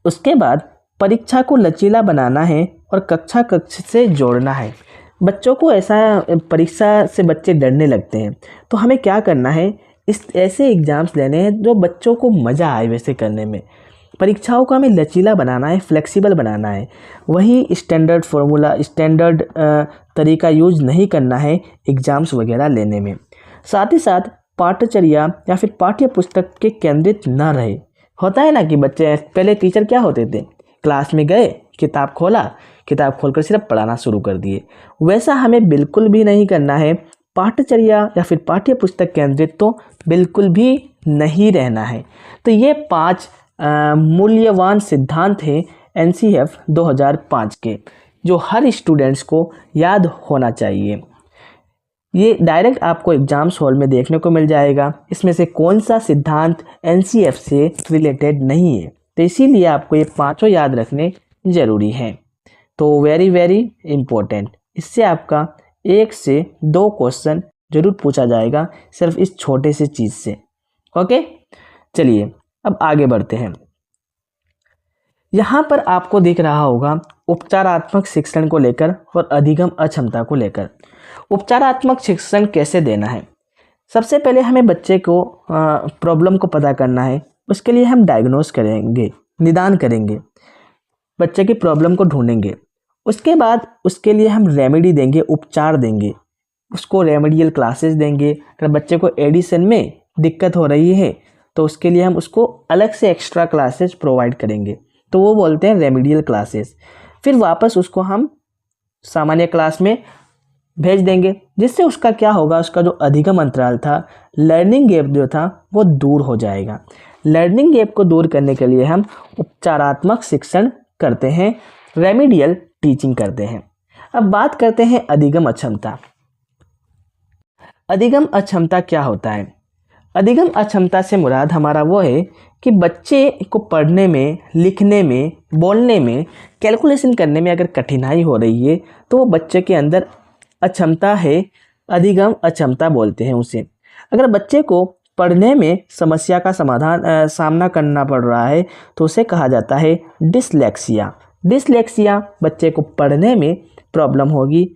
उसके बाद परीक्षा को लचीला बनाना है और कक्षा कक्ष से जोड़ना है। बच्चों को ऐसा, परीक्षा से बच्चे डरने लगते हैं, तो हमें क्या करना है, इस ऐसे एग्ज़ाम्स लेने हैं जो बच्चों को मज़ा आए वैसे करने में। परीक्षाओं को हमें लचीला बनाना है, फ्लेक्सिबल बनाना है। वही स्टैंडर्ड फार्मूला, स्टैंडर्ड तरीका यूज नहीं करना है एग्ज़ाम्स वगैरह लेने में। साथ ही साथ पाठ्यचर्या या फिर पाठ्य पुस्तक के केंद्रित ना रहे। होता है ना कि बच्चे पहले टीचर क्या होते थे, क्लास में गए, किताब खोला, किताब खोलकर सिर्फ पढ़ाना शुरू कर दिए। वैसा हमें बिल्कुल भी नहीं करना है। पाठ्यचर्या या फिर पाठ्य पुस्तक केंद्रित तो बिल्कुल भी नहीं रहना है। तो ये 5 मूल्यवान सिद्धांत हैं एनसीएफ 2005 के, जो हर स्टूडेंट्स को याद होना चाहिए। ये डायरेक्ट आपको एग्जाम्स हॉल में देखने को मिल जाएगा। इसमें से कौन सा सिद्धांत एनसीएफ से रिलेटेड नहीं है, तो इसीलिए आपको ये 5 याद रखने ज़रूरी हैं। तो वेरी वेरी इम्पोर्टेंट। इससे आपका 1 से 2 क्वेश्चन जरूर पूछा जाएगा सिर्फ इस छोटे से चीज़ से। ओके, चलिए अब आगे बढ़ते हैं। यहाँ पर आपको दिख रहा होगा उपचारात्मक शिक्षण को लेकर और अधिगम अक्षमता को लेकर। उपचारात्मक शिक्षण कैसे देना है? सबसे पहले हमें बच्चे को प्रॉब्लम को पता करना है। उसके लिए हम डायग्नोस करेंगे, निदान करेंगे, बच्चे की प्रॉब्लम को ढूंढेंगे। उसके बाद उसके लिए हम रेमेडी देंगे, उपचार देंगे, उसको रेमेडियल क्लासेस देंगे। अगर बच्चे को एडिशन में दिक्कत हो रही है तो उसके लिए हम उसको अलग से एक्स्ट्रा क्लासेस प्रोवाइड करेंगे, तो वो बोलते हैं रेमेडियल क्लासेस। फिर वापस उसको हम सामान्य क्लास में भेज देंगे, जिससे उसका क्या होगा, उसका जो अधिगम अंतराल था, लर्निंग गैप जो था, वो दूर हो जाएगा। लर्निंग गैप को दूर करने के लिए हम उपचारात्मक शिक्षण करते हैं, रेमेडियल टीचिंग करते हैं। अब बात करते हैं अधिगम अक्षमता। अधिगम अक्षमता क्या होता है? अधिगम अक्षमता से मुराद हमारा वो है कि बच्चे को पढ़ने में, लिखने में, बोलने में, कैलकुलेशन करने में अगर कठिनाई हो रही है तो वो बच्चे के अंदर अक्षमता है, अधिगम अक्षमता बोलते हैं उसे। अगर बच्चे को पढ़ने में समस्या का सामना करना पड़ रहा है तो उसे कहा जाता है डिसलेक्सिया। डिसलेक्सिया बच्चे को पढ़ने में प्रॉब्लम होगी।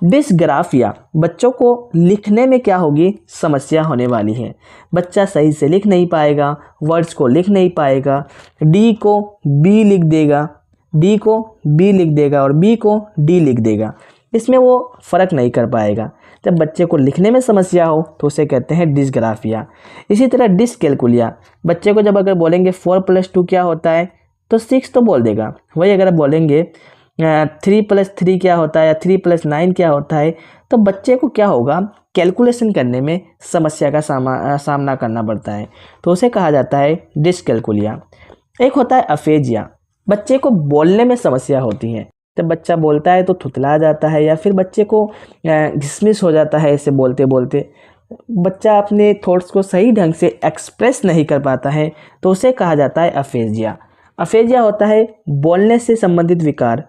डिसग्राफिया बच्चों को लिखने में क्या होगी, समस्या होने वाली है। बच्चा सही से लिख नहीं पाएगा, वर्ड्स को लिख नहीं पाएगा, डी को बी लिख देगा, डी को बी लिख देगा और बी को डी लिख देगा। इसमें वो फ़र्क नहीं कर पाएगा। जब बच्चे को लिखने में समस्या हो तो उसे कहते हैं डिसग्राफिया। इसी तरह डिसकैलकुलिया, बच्चे को जब अगर बोलेंगे 4+2 क्या होता है तो 6 तो बोल देगा। वही अगर बोलेंगे 3+3 क्या होता है या 3+9 क्या होता है तो बच्चे को क्या होगा, कैलकुलेशन करने में समस्या का सामना करना पड़ता है, तो उसे कहा जाता है डिसकैलकुलिया। एक होता है अफेजिया, बच्चे को बोलने में समस्या होती है। जब बच्चा बोलता है तो थुतला जाता है या फिर बच्चे को डिसमिस हो जाता है। ऐसे बोलते बोलते बच्चा अपने थॉट्स को सही ढंग से एक्सप्रेस नहीं कर पाता है, तो उसे कहा जाता है अफेजिया। अफेजिया होता है बोलने से संबंधित विकार,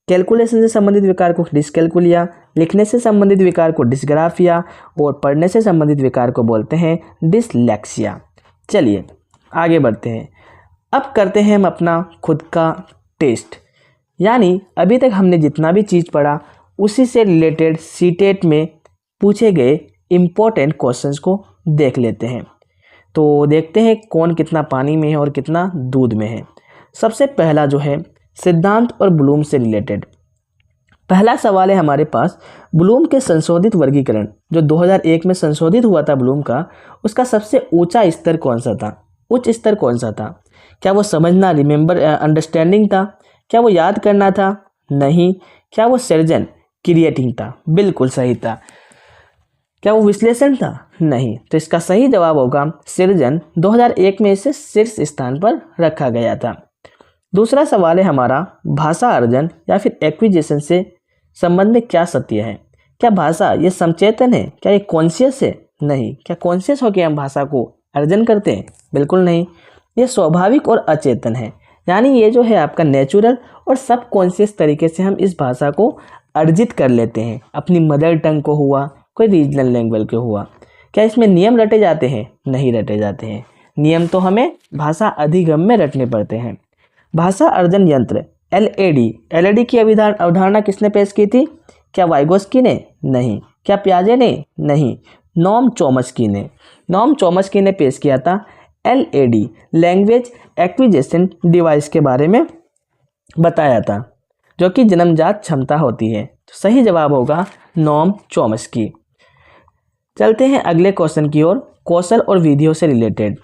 कैलकुलेशन से संबंधित विकार को डिसकैलकुलिया, लिखने से संबंधित विकार को डिसग्राफिया और पढ़ने से संबंधित विकार को बोलते हैं डिसलेक्सिया। चलिए आगे बढ़ते हैं। अब करते हैं हम अपना खुद का टेस्ट, यानी अभी तक हमने जितना भी चीज़ पढ़ा उसी से रिलेटेड सीटेट में पूछे गए इम्पोर्टेंट क्वेश्चंस को देख लेते हैं। तो देखते हैं कौन कितना पानी में है और कितना दूध में है। सबसे पहला जो है सिद्धांत और ब्लूम से रिलेटेड। पहला सवाल है हमारे पास, ब्लूम के संशोधित वर्गीकरण जो 2001 में संशोधित हुआ था ब्लूम का, उसका सबसे ऊंचा स्तर कौन सा था? उच्च स्तर कौन सा था? क्या वो समझना, रिमेंबर, अंडरस्टैंडिंग था? क्या वो याद करना था? नहीं। क्या वो सृजन, क्रिएटिंग था? बिल्कुल सही था। क्या वो विश्लेषण था? नहीं। तो इसका सही जवाब होगा सृजन। 2001 में इसे शीर्ष स्थान पर रखा गया था। दूसरा सवाल है हमारा, भाषा अर्जन या फिर एक्विजिशन से संबंध में क्या सत्य है? क्या भाषा ये समचेतन है? क्या ये कॉन्शियस है? नहीं। क्या कॉन्शियस होकर हम भाषा को अर्जन करते हैं? बिल्कुल नहीं। ये स्वाभाविक और अचेतन है, यानी ये जो है आपका नेचुरल और सब कॉन्शियस तरीके से हम इस भाषा को अर्जित कर लेते हैं। अपनी मदर टंग को हुआ, कोई रीजनल लैंग्वेज को हुआ। क्या इसमें नियम रटे जाते हैं? नहीं रटे जाते हैं। नियम तो हमें भाषा अधिगम में रटने पड़ते हैं। भाषा अर्जन यंत्र एलएडी की अवधारणा किसने पेश की थी? क्या वाइगोस्की ने? नहीं। क्या पियाजे ने? नहीं। नॉम चॉम्स्की ने पेश किया था एलएडी, लैंग्वेज एक्विजिशन डिवाइस के बारे में बताया था, जो कि जन्मजात क्षमता होती है। तो सही जवाब होगा नॉम चॉम्स्की। चलते हैं अगले क्वेश्चन की ओर, कौशल और विधियों से रिलेटेड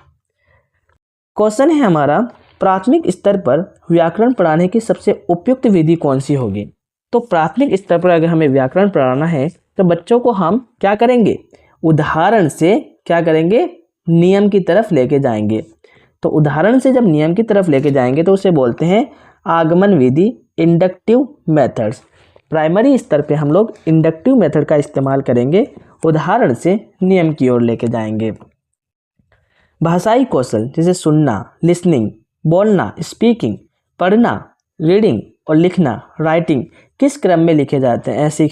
क्वेश्चन है हमारा, प्राथमिक स्तर पर व्याकरण पढ़ाने की सबसे उपयुक्त विधि कौन सी होगी? तो प्राथमिक स्तर पर अगर हमें व्याकरण पढ़ाना है तो बच्चों को हम क्या करेंगे? उदाहरण से क्या करेंगे? नियम की तरफ लेके जाएंगे। तो उदाहरण से जब नियम की तरफ लेके जाएंगे तो उसे बोलते हैं आगमन विधि, इंडक्टिव मेथड्स। प्राइमरी स्तर पे हम लोग इंडक्टिव मेथड का इस्तेमाल करेंगे, उदाहरण से नियम की ओर लेके जाएंगे। भाषाई कौशल जैसे सुनना, लिसनिंग, बोलना, स्पीकिंग, पढ़ना, रीडिंग और लिखना, राइटिंग, किस क्रम में सीखे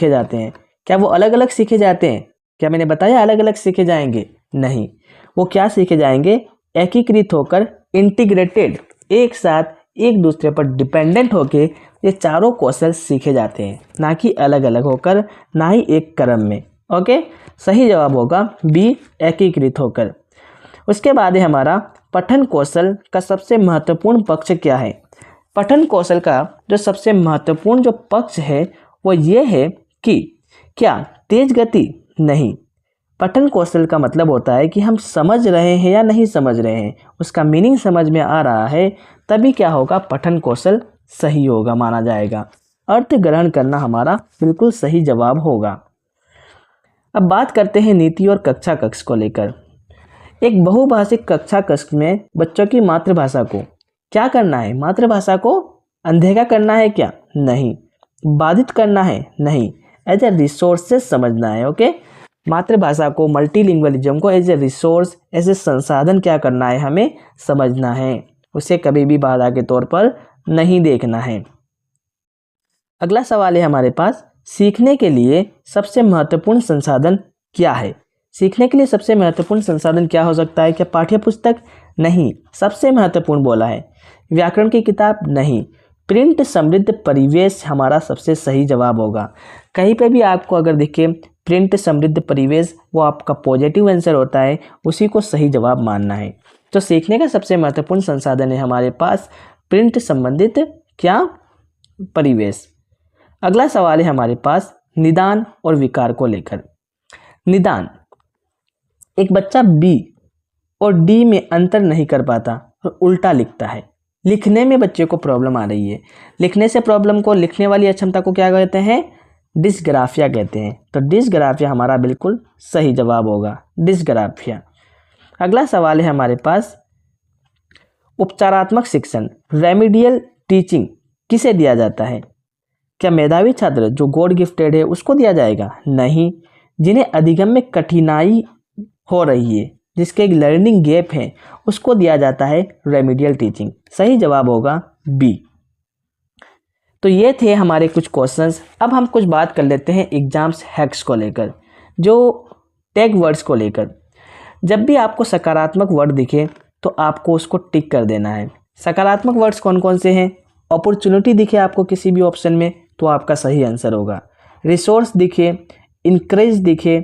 जाते हैं? क्या वो अलग अलग सीखे जाते हैं? क्या मैंने बताया अलग अलग सीखे जाएंगे? नहीं। वो क्या सीखे जाएंगे? एकीकृत होकर, इंटीग्रेटेड, एक साथ एक दूसरे पर डिपेंडेंट होके ये चारों कौशल सीखे जाते हैं, ना कि अलग अलग होकर, ना ही एक क्रम में। ओके, सही जवाब होगा बी, एकीकृत होकर। उसके बाद है हमारा पठन कौशल का सबसे महत्वपूर्ण पक्ष क्या है? पठन कौशल का जो सबसे महत्वपूर्ण जो पक्ष है वो ये है कि क्या तेज गति? नहीं। पठन कौशल का मतलब होता है कि हम समझ रहे हैं या नहीं समझ रहे हैं, उसका मीनिंग समझ में आ रहा है, तभी क्या होगा? पठन कौशल सही होगा, माना जाएगा। अर्थ ग्रहण करना हमारा बिल्कुल सही जवाब होगा। अब बात करते हैं नीति और कक्षा कक्ष को लेकर। एक बहुभाषिक कक्षा कक्ष में बच्चों की मातृभाषा को क्या करना है? मातृभाषा को अनदेखा करना है क्या? नहीं। बाधित करना है? नहीं। एज ए रिसोर्सेज समझना है। ओके, मातृभाषा को, मल्टीलिंगुअलिज्म को as a resource, as a संसाधन क्या करना है? हमें समझना है, उसे कभी भी बाधा के तौर पर नहीं देखना है। अगला सवाल है हमारे पास, सीखने के लिए सबसे महत्वपूर्ण संसाधन क्या है? सीखने के लिए सबसे महत्वपूर्ण संसाधन क्या हो सकता है? क्या पाठ्य पुस्तक? नहीं। सबसे महत्वपूर्ण बोला है। व्याकरण की किताब? नहीं। प्रिंट समृद्ध परिवेश हमारा सबसे सही जवाब होगा। कहीं पे भी आपको अगर दिखे प्रिंट समृद्ध परिवेश, वो आपका पॉजिटिव आंसर होता है, उसी को सही जवाब मानना है। तो सीखने का सबसे महत्वपूर्ण संसाधन है हमारे पास प्रिंट संबंधित क्या? परिवेश। अगला सवाल है हमारे पास निदान और विकार को लेकर। निदान, एक बच्चा बी और डी में अंतर नहीं कर पाता और उल्टा लिखता है। लिखने में बच्चे को प्रॉब्लम आ रही है, लिखने से प्रॉब्लम को, लिखने वाली अक्षमता को क्या कहते हैं? डिस्ग्राफिया कहते हैं। तो डिस्ग्राफिया हमारा बिल्कुल सही जवाब होगा, डिस्ग्राफिया। अगला सवाल है हमारे पास, उपचारात्मक शिक्षण, रेमिडियल टीचिंग किसे दिया जाता है? क्या मेधावी छात्र जो गॉड गिफ्टेड है उसको दिया जाएगा? नहीं। जिन्हें अधिगम में कठिनाई हो रही है, जिसके एक लर्निंग गैप है, उसको दिया जाता है रेमिडियल टीचिंग। सही जवाब होगा बी। तो ये थे हमारे कुछ क्वेश्चंस। अब हम कुछ बात कर लेते हैं एग्जाम्स हैक्स को लेकर, जो टैग वर्ड्स को लेकर। जब भी आपको सकारात्मक वर्ड दिखे तो आपको उसको टिक कर देना है। सकारात्मक वर्ड्स कौन कौन से हैं? अपॉर्चुनिटी दिखे आपको किसी भी ऑप्शन में तो आपका सही आंसर होगा। रिसोर्स दिखे, इनकरेज दिखे,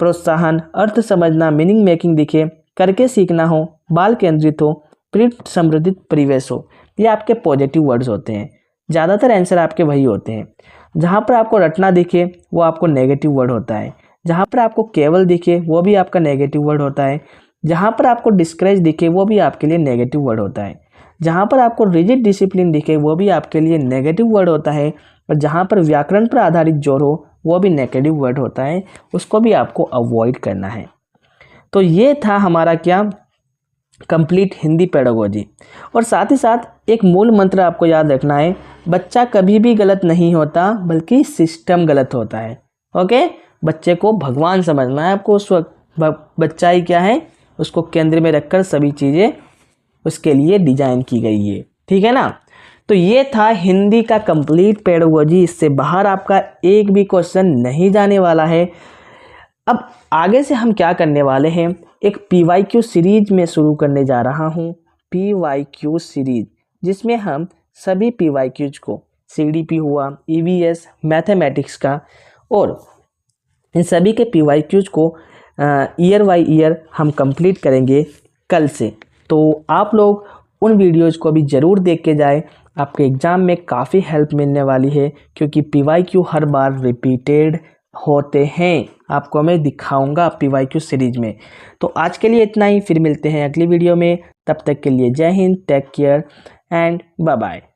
प्रोत्साहन, अर्थ समझना, मीनिंग मेकिंग दिखे, करके सीखना हो, बाल केंद्रित हो, प्रिंट समृद्धित परिवेश हो, ये आपके पॉजिटिव वर्ड्स होते हैं। ज़्यादातर आंसर आपके वही होते हैं। जहाँ पर आपको रटना दिखे वो आपको नेगेटिव वर्ड होता है, जहाँ पर आपको केवल दिखे वो भी आपका नेगेटिव वर्ड होता है, जहाँ पर आपको डिस्करेज दिखे वो भी आपके लिए नेगेटिव वर्ड होता है, जहाँ पर आपको रिजिड डिसिप्लिन दिखे वो भी आपके लिए नेगेटिव वर्ड होता है, और जहाँ पर व्याकरण पर आधारित जोर हो वो भी नेगेटिव वर्ड होता है, उसको भी आपको अवॉइड करना है। तो ये था हमारा क्या, कंप्लीट हिंदी पेडागोजी। और साथ ही साथ एक मूल मंत्र आपको याद रखना है, बच्चा कभी भी गलत नहीं होता बल्कि सिस्टम गलत होता है। ओके, बच्चे को भगवान समझना है आपको, उस वक्त बच्चा ही क्या है, उसको केंद्र में रखकर सभी चीज़ें उसके लिए डिजाइन की गई है, ठीक है ना। तो ये था हिंदी का कंप्लीट पेडागोजी, इससे बाहर आपका एक भी क्वेश्चन नहीं जाने वाला है। अब आगे से हम क्या करने वाले हैं, एक PYQ सीरीज में शुरू करने जा रहा हूँ, PYQ सीरीज, जिसमें हम सभी PYQs को, CDP हुआ, EVS, मैथमेटिक्स का, और इन सभी के PYQs को ईयर बाय ईयर हम कंप्लीट करेंगे कल से। तो आप लोग उन वीडियोज़ को भी ज़रूर देख के जाए, आपके एग्ज़ाम में काफ़ी हेल्प मिलने वाली है, क्योंकि PYQ हर बार रिपीटेड होते हैं, आपको मैं दिखाऊंगा PYQ सीरीज में। तो आज के लिए इतना ही, फिर मिलते हैं अगली वीडियो में, तब तक के लिए जय हिंद, take care and bye bye.